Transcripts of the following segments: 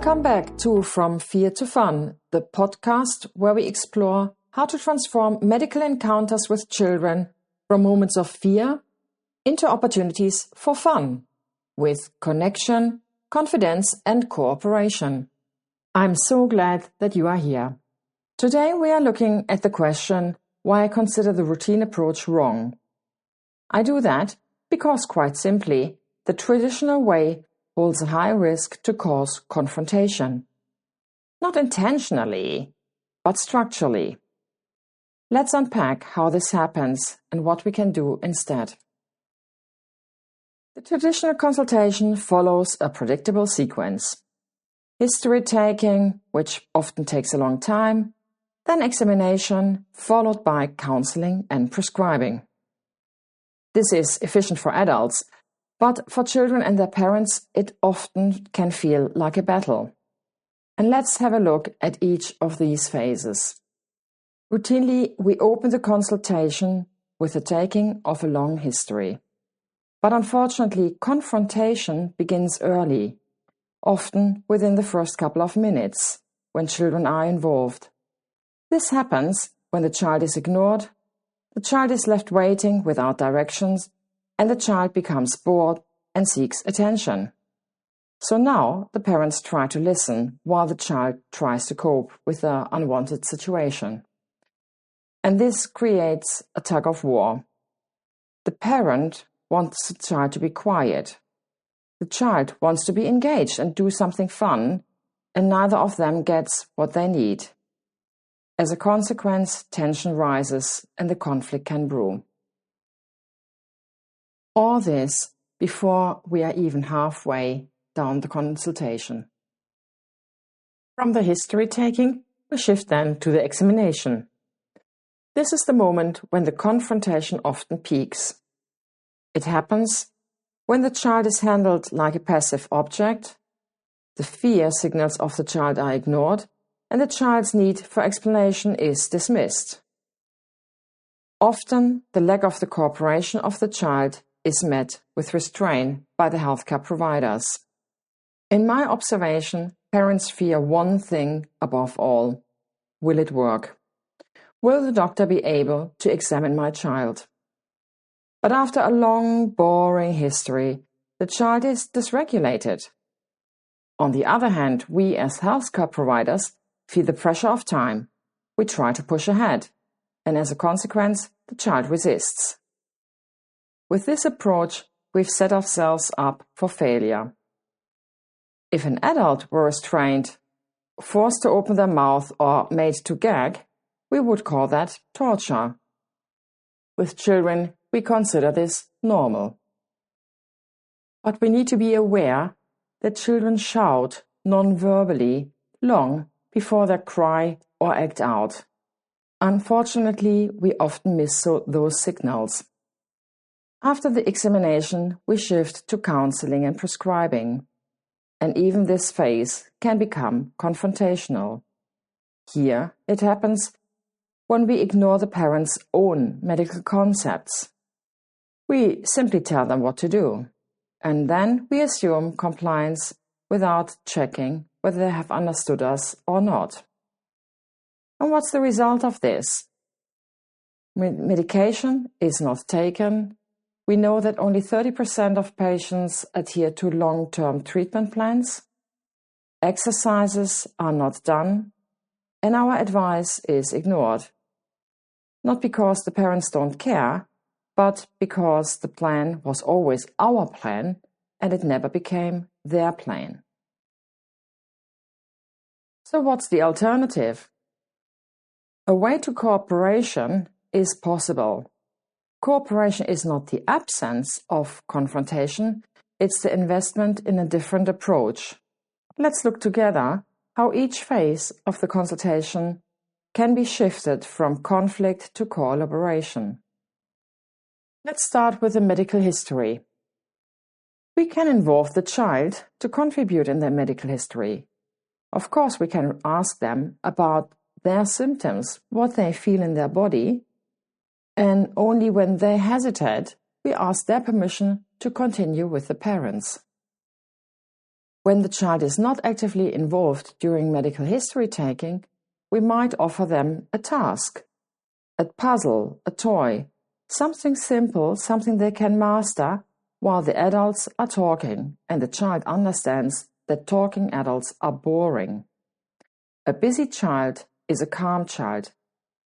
Welcome back to From Fear to Fun, the podcast where we explore how to transform medical encounters with children from moments of fear into opportunities for fun, with connection, confidence, and cooperation. I'm so glad that you are here. Today we are looking at the question why I consider the routine approach wrong. I do that because, quite simply, the traditional way holds a high risk to cause confrontation. Not intentionally, but structurally. Let's unpack how this happens and what we can do instead. The traditional consultation follows a predictable sequence. History taking, which often takes a long time, then examination, followed by counseling and prescribing. This is efficient for adults, but for children and their parents, it often can feel like a battle. And let's have a look at each of these phases. Routinely, we open the consultation with the taking of a long history. But unfortunately, confrontation begins early, often within the first couple of minutes, when children are involved. This happens when the child is ignored, the child is left waiting without directions, and the child becomes bored and seeks attention. So now the parents try to listen while the child tries to cope with the unwanted situation. And this creates a tug of war. The parent wants the child to be quiet. The child wants to be engaged and do something fun, and neither of them gets what they need. As a consequence, tension rises and the conflict can brew. All this before we are even halfway down the consultation. From the history taking, we shift then to the examination. This is the moment when the confrontation often peaks. It happens when the child is handled like a passive object, the fear signals of the child are ignored, and the child's need for explanation is dismissed. Often, the lack of the cooperation of the child is met with restraint by the healthcare providers. In my observation, parents fear one thing above all. Will it work? Will the doctor be able to examine my child? But after a long, boring history, the child is dysregulated. On the other hand, we as healthcare providers feel the pressure of time. We try to push ahead, and as a consequence, the child resists. With this approach, we've set ourselves up for failure. If an adult were restrained, forced to open their mouth, or made to gag, we would call that torture. With children, we consider this normal. But we need to be aware that children shout non-verbally long before they cry or act out. Unfortunately, we often miss those signals. After the examination, we shift to counseling and prescribing, and even this phase can become confrontational. Here, it happens when we ignore the parents' own medical concepts. We simply tell them what to do, and then we assume compliance without checking whether they have understood us or not. And what's the result of this? Medication is not taken. We know that only 30% of patients adhere to long-term treatment plans. Exercises are not done, and our advice is ignored. Not because the parents don't care, but because the plan was always our plan and it never became their plan. So what's the alternative? A way to cooperation is possible. Cooperation is not the absence of confrontation, it's the investment in a different approach. Let's look together how each phase of the consultation can be shifted from conflict to collaboration. Let's start with the medical history. We can involve the child to contribute in their medical history. Of course, we can ask them about their symptoms, what they feel in their body, and only when they hesitate, we ask their permission to continue with the parents. When the child is not actively involved during medical history taking, we might offer them a task, a puzzle, a toy, something simple, something they can master while the adults are talking and the child understands that talking adults are boring. A busy child is a calm child,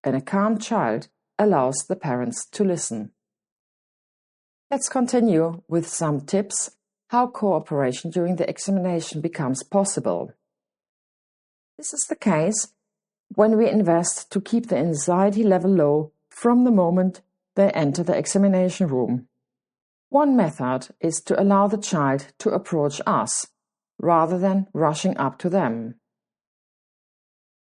and a calm child allows the parents to listen. Let's continue with some tips how cooperation during the examination becomes possible. This is the case when we invest to keep the anxiety level low from the moment they enter the examination room. One method is to allow the child to approach us, rather than rushing up to them.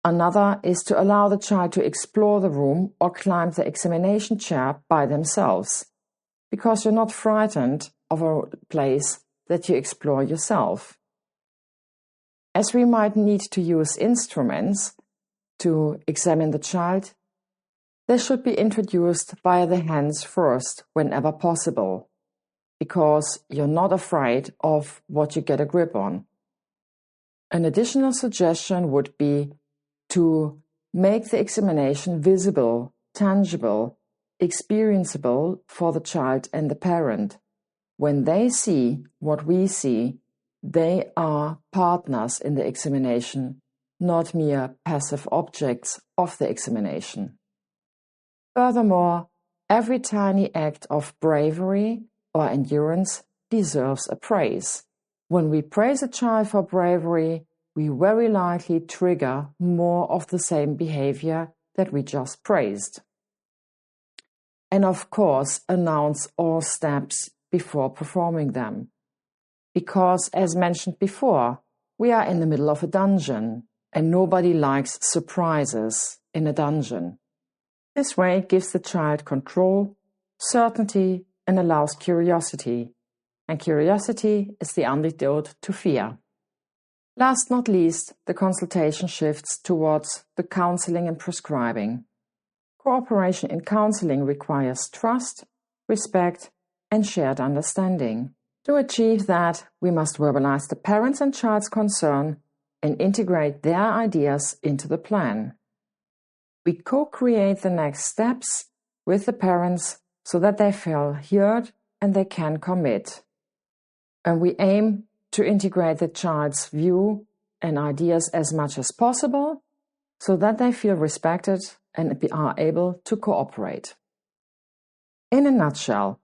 Another is to allow the child to explore the room or climb the examination chair by themselves, because you're not frightened of a place that you explore yourself. As we might need to use instruments to examine the child, they should be introduced via the hands first whenever possible, because you're not afraid of what you get a grip on. An additional suggestion would be to make the examination visible, tangible, experienceable for the child and the parent. When they see what we see, they are partners in the examination, not mere passive objects of the examination. Furthermore, every tiny act of bravery or endurance deserves a praise. When we praise a child for bravery, we very likely trigger more of the same behavior that we just praised. And of course, announce all steps before performing them. Because, as mentioned before, we are in the middle of a dungeon, and nobody likes surprises in a dungeon. This way it gives the child control, certainty, and allows curiosity. And curiosity is the antidote to fear. Last not least, the consultation shifts towards the counseling and prescribing. Cooperation in counseling requires trust, respect, and shared understanding. To achieve that, we must verbalize the parents' and child's concern and integrate their ideas into the plan. We co-create the next steps with the parents so that they feel heard and they can commit. And we aim to integrate the child's view and ideas as much as possible so that they feel respected and are able to cooperate. In a nutshell,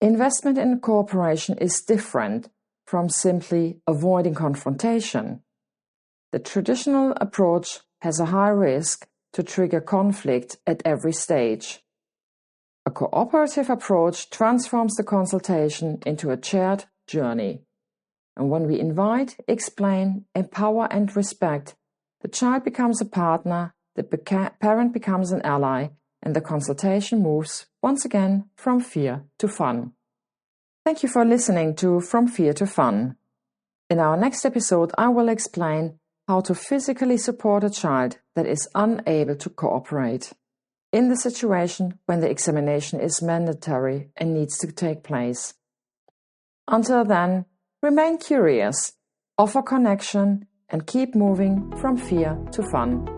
investment in cooperation is different from simply avoiding confrontation. The traditional approach has a high risk to trigger conflict at every stage. A cooperative approach transforms the consultation into a shared journey. And when we invite, explain, empower and respect, the child becomes a partner, the parent becomes an ally, and the consultation moves once again from fear to fun. Thank you for listening to From Fear to Fun. In our next episode, I will explain how to physically support a child that is unable to cooperate in the situation when the examination is mandatory and needs to take place. Until then, remain curious, offer connection, and keep moving from fear to fun.